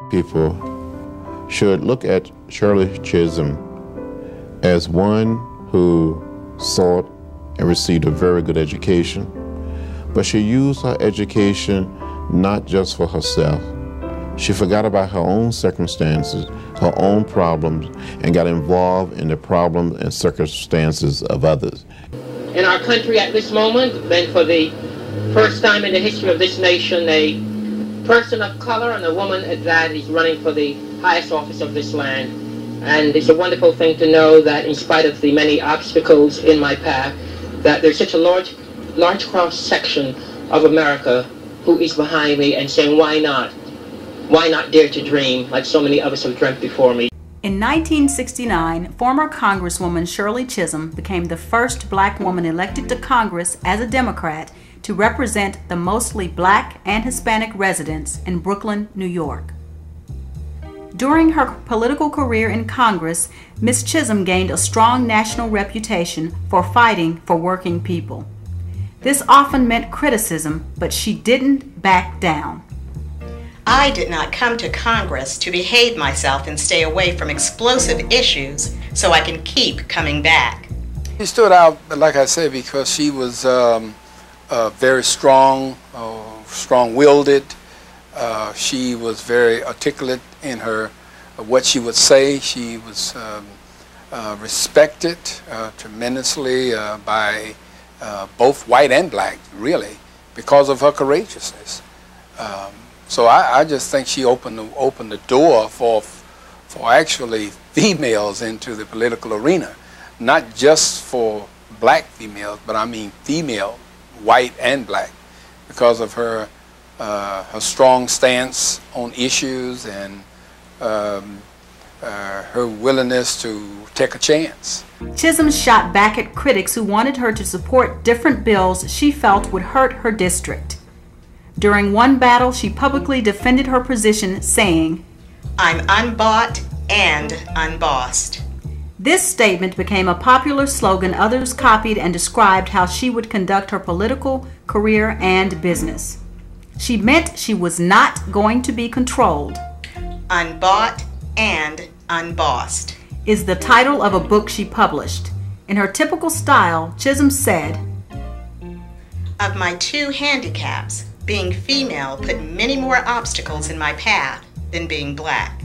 People should look at Shirley Chisholm as one who sought and received a very good education, but she used her education not just for herself. She forgot about her own circumstances, her own problems, and got involved in the problems and circumstances of others. In our country at this moment, then for the first time in the history of this nation, a person of color and a woman at that is running for the highest office of this land. And it's a wonderful thing to know that in spite of the many obstacles in my path, that there's such a large cross-section of America who is behind me and saying, why not? Why not dare to dream like so many others have dreamt before me? In 1969, former Congresswoman Shirley Chisholm became the first black woman elected to Congress as a Democrat to represent the mostly black and Hispanic residents in Brooklyn, New York. During her political career in Congress, Ms. Chisholm gained a strong national reputation for fighting for working people. This often meant criticism, but she didn't back down. I did not come to Congress to behave myself and stay away from explosive issues so I can keep coming back. She stood out, like I said, because she was very strong, strong-willed. She was very articulate in her what she would say. She was respected tremendously by both white and black, really, because of her courageousness. So I just think she opened the door for actually females into the political arena, not just for black females, but I mean female, white and black, because of her strong stance on issues and her willingness to take a chance. Chisholm shot back at critics who wanted her to support different bills she felt would hurt her district. During one battle, she publicly defended her position, saying, "I'm unbought and unbossed." This statement became a popular slogan others copied and described how she would conduct her political career and business. She meant she was not going to be controlled. Unbought and unbossed is the title of a book she published. In her typical style, Chisholm said, "Of my two handicaps, being female put many more obstacles in my path than being black.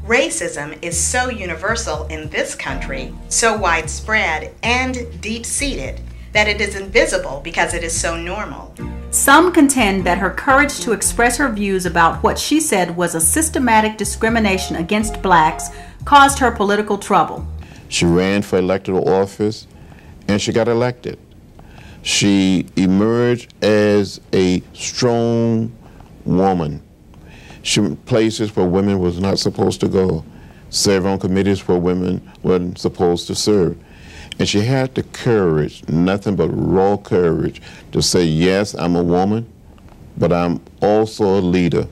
Racism is so universal in this country, so widespread and deep-seated, that it is invisible because it is so normal." Some contend that her courage to express her views about what she said was a systematic discrimination against blacks caused her political trouble. She ran for elected office and she got elected. She emerged as a strong woman. She went places where women was not supposed to go, served on committees where women weren't supposed to serve. And she had the courage, nothing but raw courage, to say, yes, I'm a woman, but I'm also a leader.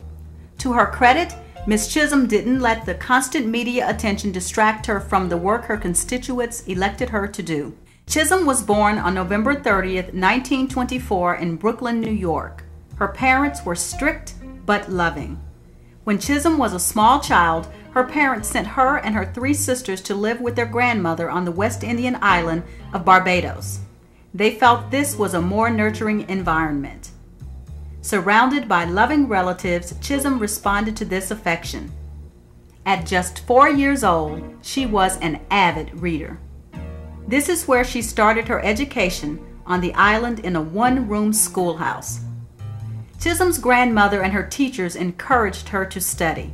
To her credit, Ms. Chisholm didn't let the constant media attention distract her from the work her constituents elected her to do. Chisholm was born on November 30th, 1924 in Brooklyn, New York. Her parents were strict but loving. When Chisholm was a small child, her parents sent her and her three sisters to live with their grandmother on the West Indian island of Barbados. They felt this was a more nurturing environment. Surrounded by loving relatives, Chisholm responded to this affection. At just 4 years old, she was an avid reader. This is where she started her education, on the island in a one-room schoolhouse. Chisholm's grandmother and her teachers encouraged her to study.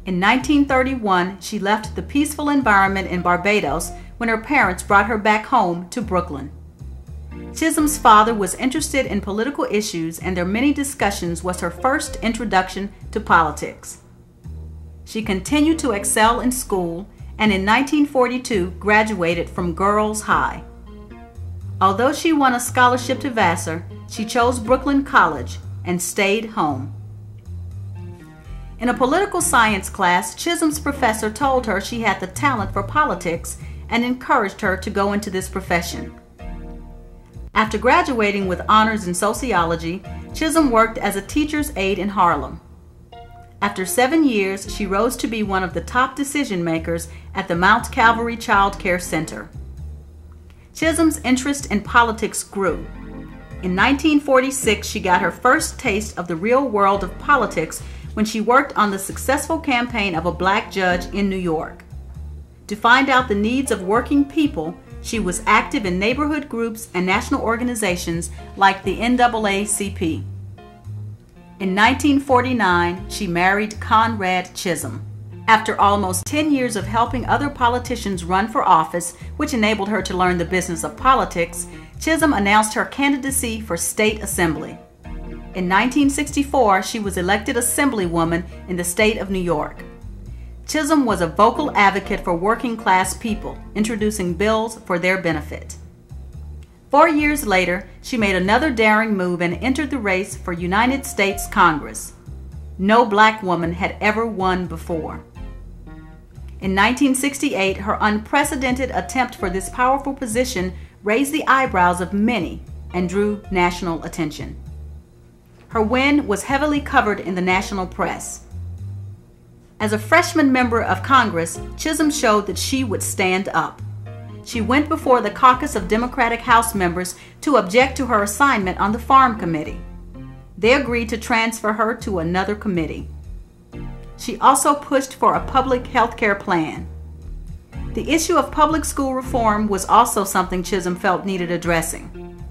In 1931, she left the peaceful environment in Barbados when her parents brought her back home to Brooklyn. Chisholm's father was interested in political issues, and their many discussions was her first introduction to politics. She continued to excel in school and in 1942 graduated from Girls High. Although she won a scholarship to Vassar, she chose Brooklyn College and stayed home. In a political science class, Chisholm's professor told her she had the talent for politics and encouraged her to go into this profession. After graduating with honors in sociology, Chisholm worked as a teacher's aide in Harlem. After 7 years, she rose to be one of the top decision makers at the Mount Calvary Child Care Center. Chisholm's interest in politics grew. In 1946, she got her first taste of the real world of politics when she worked on the successful campaign of a black judge in New York. To find out the needs of working people, she was active in neighborhood groups and national organizations like the NAACP. In 1949, she married Conrad Chisholm. After almost 10 years of helping other politicians run for office, which enabled her to learn the business of politics, Chisholm announced her candidacy for state assembly. In 1964, she was elected assemblywoman in the state of New York. Chisholm was a vocal advocate for working-class people, introducing bills for their benefit. 4 years later, she made another daring move and entered the race for United States Congress. No black woman had ever won before. In 1968, her unprecedented attempt for this powerful position raised the eyebrows of many and drew national attention. Her win was heavily covered in the national press. As a freshman member of Congress, Chisholm showed that she would stand up. She went before the caucus of Democratic House members to object to her assignment on the Farm Committee. They agreed to transfer her to another committee. She also pushed for a public health care plan. The issue of public school reform was also something Chisholm felt needed addressing.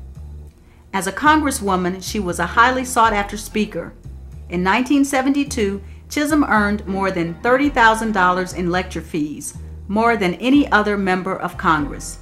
As a congresswoman, she was a highly sought-after speaker. In 1972, Chisholm earned more than $30,000 in lecture fees, more than any other member of Congress.